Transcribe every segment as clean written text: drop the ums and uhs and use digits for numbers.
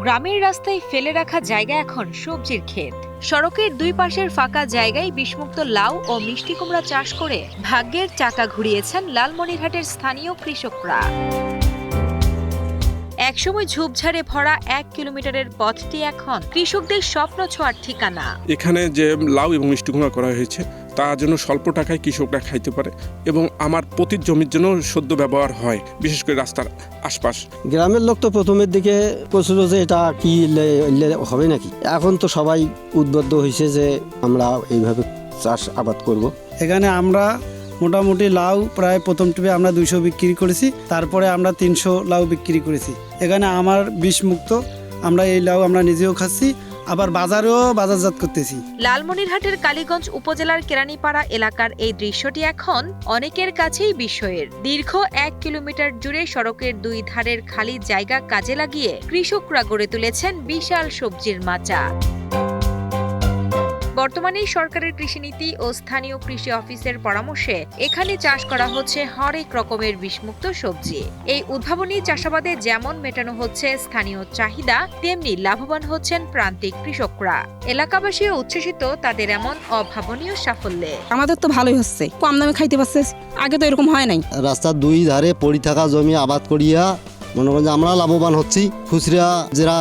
গ্রামের রাস্তায় ফেলে রাখা জায়গা এখন সবজির ক্ষেত। সড়কের দুই পাশের ফাঁকা জায়গায় বিষমুক্ত লাউ ও মিষ্টি কুমড়া চাষ করে ভাগ্যের চাকা ঘুরিয়েছেন লালমনিরহাটের স্থানীয় কৃষকরা। একসময় ঝোপঝাড়ে ভরা 1 কিলোমিটারের পথটি এখন কৃষকদের স্বপ্ন ছোঁয়ার ঠিকানা। এখানে যে লাউ এবং মিষ্টি কুমড়া করা হয়েছে তার জন্য স্বল্প টাকায় কৃষকরা খাইতে পারে এবং আমার প্রতি জমির জন্য সদ্য ব্যবহার হয়, বিশেষ করে রাস্তার আশপাশ। গ্রামের লোক তো প্রথমের দিকে বলছিল যে এটা কি হবে নাকি, এখন তো সবাই উদ্বুদ্ধ হয়েছে যে আমরা এইভাবে চাষ আবাদ করব। এখানে আমরা মোটামুটি লাউ প্রায় প্রথম ট্রিপে আমরা 200 বিক্রি করেছি, তারপরে আমরা 300 লাউ বিক্রি করেছি। এখানে আমার বিষমুক্ত, আমরা এই লাউ আমরা নিজেও খাচ্ছি, আবার বাজারেও বাজারজাত করতেছি। লালমনিরহাটের কালীগঞ্জ উপজেলার কেরানীপাড়া এলাকার এই দৃশ্যটি এখন অনেকের কাছেই বিস্ময়ের। দীর্ঘ 1 কিলোমিটার জুড়ে সড়কের দুই ধারের খালি জায়গা কাজে লাগিয়ে কৃষকরা গড়ে তুলেছেন বিশাল সবজির মাচা। বর্তমানে সরকারের কৃষিনীতি ও স্থানীয় কৃষি অফিসের পরামর্শে এখানে চাষ করা হচ্ছে হরেক রকমের বিষমুক্ত সবজি। এই উদ্ভাবনী চাষাবাদে যেমন মেটানো হচ্ছে স্থানীয় চাহিদা, তেমনি লাভবান হচ্ছেন প্রান্তিক কৃষকরা। এলাকাবাসীও উচ্ছ্বসিত তাদের এমন অভাবনীয় সাফল্যে। আমাদের তো ভালোই হচ্ছে, কম দামে খাইতে পারছে, আগে তো এরকম হয় নাই। রাস্তার দুই ধারে পড়ে থাকা জমি আবাদ করিয়া মনে করেন যে আমরা লাভবান হচ্ছি। খুচরা যারা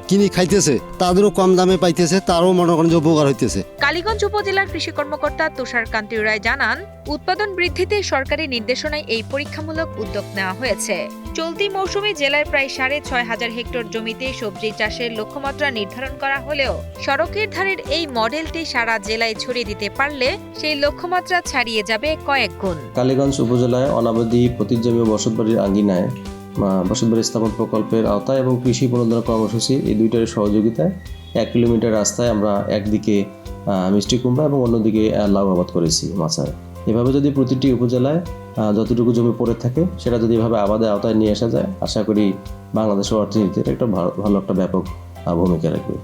কিনি খাইতেছে তাদেরও কম দামে পাইতেছে, তারও মনে করেন যে উপকার হইতেছে। কালীগঞ্জ উপজেলার কৃষি কর্মকর্তা তুষার কান্তি রায় জানান, উৎপাদন বৃদ্ধিতে সরকারি নির্দেশনায় এই পরীক্ষামূলক উদ্যোগ নেওয়া হয়েছে। চলতি মৌসুমে জেলার প্রায় 6,500 হেক্টর জমিতে সবজি চাষের লক্ষ্যমাত্রা নির্ধারণ করা হলেও সড়কের ধারের এই মডেলটি সারা জেলায় ছড়িয়ে দিতে পারলে সেই লক্ষ্যমাত্রা ছাড়িয়ে যাবে কয়েক গুণ। কালীগঞ্জ উপজেলায় অনাবাদী পতিত-জমি ও বসতবাড়ির আঙ্গিনায় বসতবাড়ি স্থাপন প্রকল্পের আওতায় এবং কৃষি পুনরুদ্ধার কর্মসূচি এই দুইটার সহযোগিতায় 1 কিলোমিটার রাস্তায় আমরা একদিকে মিষ্টি কুমড়া এবং অন্যদিকে লাউ আবাদ করেছি মাচায়। এভাবে যদি প্রতিটি উপজেলায় যতটুকু জমি পড়ে থাকে সেটা যদি এভাবে আবাদের আওতায় নিয়ে আসা যায়, আশা করি বাংলাদেশের অর্থনীতির একটা ভালো একটা ব্যাপক ভূমিকা রাখবে।